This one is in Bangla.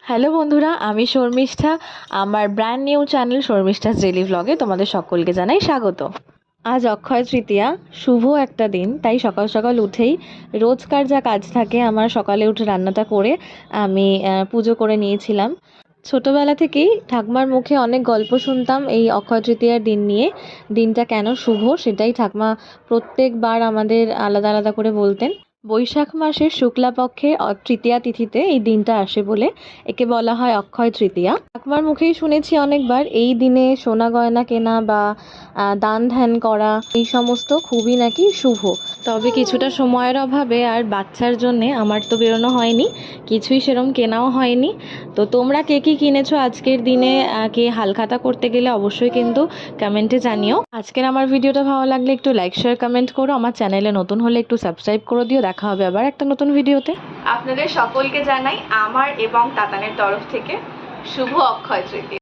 হ্যালো বন্ধুরা, আমি শর্মিষ্ঠা। আমার brand new channel Sharmistha's daily ভ্লগে তোমাদের সকলকে জানাই স্বাগত। আজ অক্ষয় তৃতীয়া, শুভ একটা দিন। তাই সকাল সকাল উঠেই রোজকার যা কাজ থাকে আমার সকালে উঠে রান্নাটা করে আমি পুজো করে নিয়েছিলাম। ছোটবেলা থেকেই ঠাকুমার মুখে অনেক গল্প শুনতাম এই অক্ষয় তৃতীয়ার দিন নিয়ে। দিনটা কেন শুভ সেটাই ঠাকুমা প্রত্যেকবার আমাদের আলাদা আলাদা করে বলতেন। বৈশাখ মাসের শুক্লাপক্ষের তৃতীয়া তিথিতে এই দিনটা আসে বলে একে বলা হয় অক্ষয় তৃতীয়া। ঠাকুমার মুখেই শুনেছি অনেকবার এই দিনে সোনা গয়না কেনা বা দান ধ্যান করা এই সমস্ত খুবই নাকি শুভ। তবে কিছুটা সময়ের অভাবে আর বাচ্চার জন্যে আমার তো বেরোনো হয়নি, কিছুই সেরম কেনাও হয়নি। তো তোমরা কে কী কিনেছো আজকের দিনে, কে হালখাতা করতে গেলে অবশ্যই কিন্তু কমেন্টে জানিও। আজকের আমার ভিডিওটা ভালো লাগলে একটু লাইক শেয়ার কমেন্ট করো, আমার চ্যানেলে নতুন হলে একটু সাবস্ক্রাইব করে দিও। দেখা হবে আবার একটা নতুন ভিডিওতে। আপনাদের সকলকে জানাই আমার এবং তাতানের তরফ থেকে শুভ অক্ষয় তৃতীয়া।